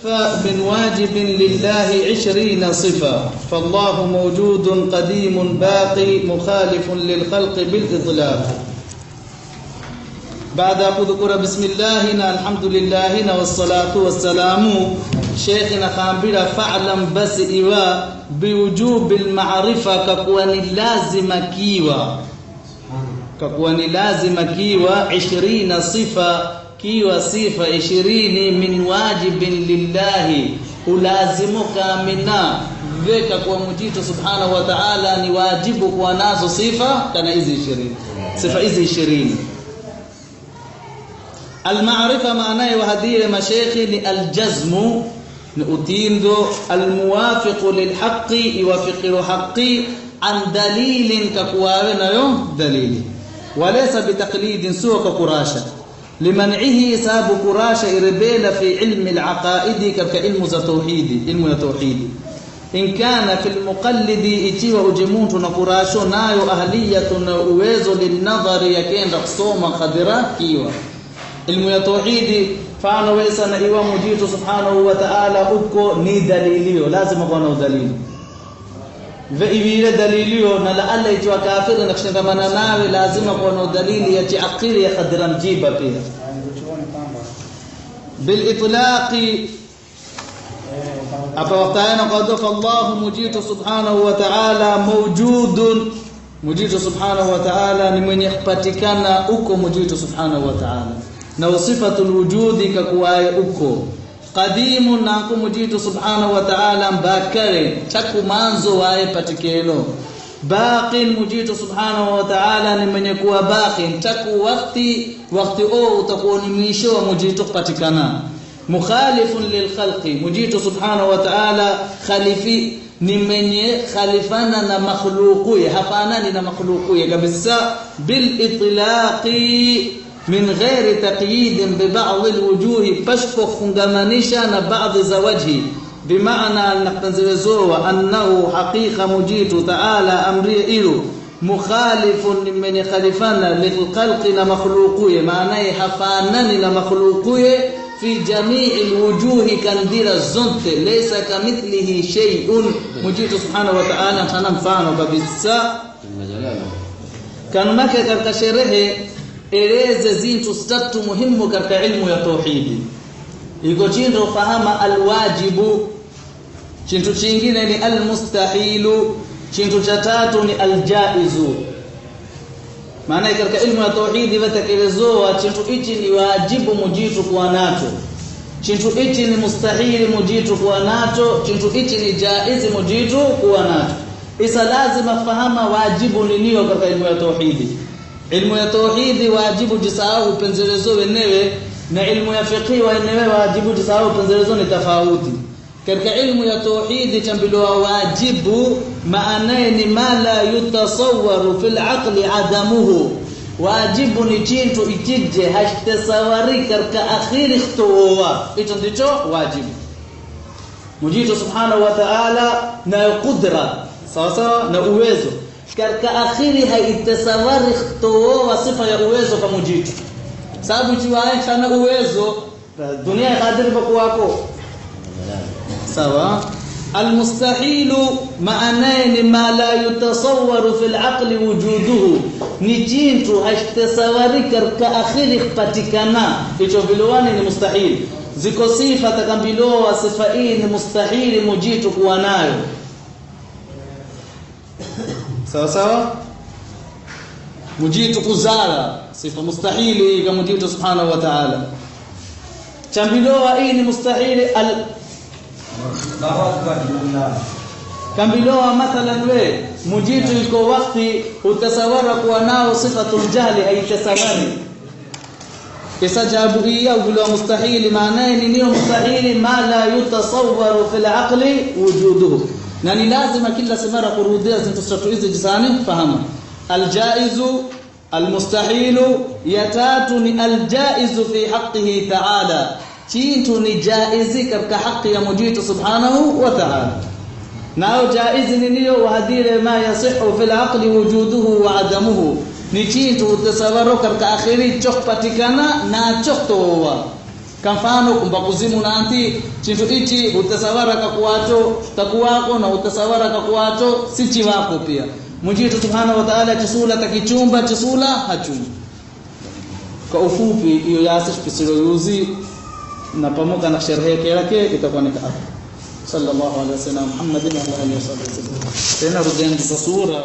فمن واجب لله 20 صفة فالله موجود قديم باقي مخالف للخلق بالإطلاق. بعد أذكر بسم الله الحمد لله والصلاة والسلام شيخنا خامبرا فعلم بس إيوا بوجوب المعرفة ككواني لازم كيوا 20 صفة kiwa sifa 20 min wajibin lillahi ulazimuka minna veka kwa mjito subhanahu wa ta'ala ni wajibu kuwa nazo sifa kana hizi 20 sifa hizi 20. Al-ma'rifa maana ya hadhihi mashayikhi ni al-jazmu ni utindo al-muwafiq lil-haqqi yuwafiqu haqqi an dalilin kakuwa nayo dalili walaysa bitaqlidin suwa kurasha لمنعه ساب كراش إربيل في علم العقائد كعلم التوحيد إن كان في المقلد إتيوا أجمونت نكراشو نايو أهلية نوويزو للنظر يكين رقصوما خضراء كيوا علم التوحيد فعنو ويسان إيوا مجيط سبحانه وتعالى أبكو ني دليليو لازم أقوانو دليل فإبيل دليليو نلعل يتوى كافر نكشنغمانا ناوي لازم أقوانو دليل يتي عقيل يخدران جيبا فيها بالإطلاق أفوقتين قد الله مجيط سبحانه وتعالى موجود مجيط سبحانه وتعالى لمن يخبتكنا أكو مجيط سبحانه وتعالى نوصفة الوجود ككواي أكو قديم ناكو مجيط سبحانه وتعالى مباكر تكو مانزو واي باتكينو باق مجيط سبحانه وتعالى لمن يكون باق تكو وقت او تكون ميشو مجيط باتكنا مخالف للخلق مجيط سبحانه وتعالى خليفي نمني خلفنا مخلوقي حفانا مخلوقي كبسا بالاطلاق من غير تقييد ببعض الوجوه فشفق فنغمانيشا بعض زواجه بمعنى نقتنزوه أنه حقيقة مجيط تعالى أمري إلو مخالف من يخالفنا للخلق مخلوقه معنى حفانا مخلوقه في جميع الوجوه كندير الزنت ليس كمثله شيء مجيط سبحانه وتعالى فنفعنا ببسا كان مكة كشره eleze zintu tatu muhimu katika ilmu ya tauhidi. Iko chindo fahama alwajibu, chintu chingine ni almustahilu, chintu cha tatu ni aljaizu. Maana katika ilmu ya tauhidi watakelezoa chintu hichi ni wajibu mujitu kuwa nacho, chintu hichi ni mustahili mujitu kuwa nacho, chintu hichi ni jaizi mujitu kuwa nacho. Isa lazima fahama wajibu ni nini katika ilmu ya tauhidi. Ilmu ya tauhidi wajibu jisahau penzelezo wenyewe na ilmu ya fiqh wenyewe wajibu jisahau penzelezo ni tofauti. Katika ilmu ya tauhidi chambiloa wajibu maana ni mala yutasawwaru fil aqli adamuhu. Wajibu ni chintu ikije hashtasawari katika akhiri ikhtuwa. Hicho ndicho wajibu. Mujitu subhanahu wa ta'ala na qudra sawa na uwezo katika akhiri haitasawari khtowa sifa ya uwezo kama mujitu sababu jiwae sana uwezo dunia kadiri kwako sawa. Almustahilu maana ni ma la yutasawwaru fil aqli wujuduhu ni jintu haitasawari katika akhiri kupatikana hicho vilowani ni mustahil. Ziko sifa takambiloa sifa hii ni mustahili mujitu kuwa nayo sawa mujitu kuzala sifa mustahili kama mujitu subhanahu wa ta'ala. Chambiloa hii ni mustahili kambiloa mathalan we mujitu iko wakati utasawara kuwa nao sifatul jahli haitasawari kisa jawabu hii au bila mustahili maana ni mustahili ma la yutasawwaru fil aqli wujuduhu na ni lazima kila semara kurudia zinto hizi jisani fahamu. Aljaizu almustahilu yatatu ni aljaizu fi haqqihi ta'ala chintu ni jaizi katika haki ya mujitu subhanahu wa ta'ala. Nao jaizi ni niyo wahadire ma yasihu fil aqli wujuduhu wa adamuhu ni chintu utasawaru katika akhiri chokpatikana na choktowa Kamfano kumba kuzimu na anti chintu ichi utasawara kakuato takuwako na utasawara kakuato sichi wako pia. Mujitu subhanahu wa ta'ala chisula takichumba chisula hachumba. Kwa ufupi hiyo yasish pisiruyuzi na pamoja na sherehe yake itakuwa ni kaafu. Sallallahu alaihi wasallam Muhammadin wa alihi wasallam. Tena rudeni kwa sura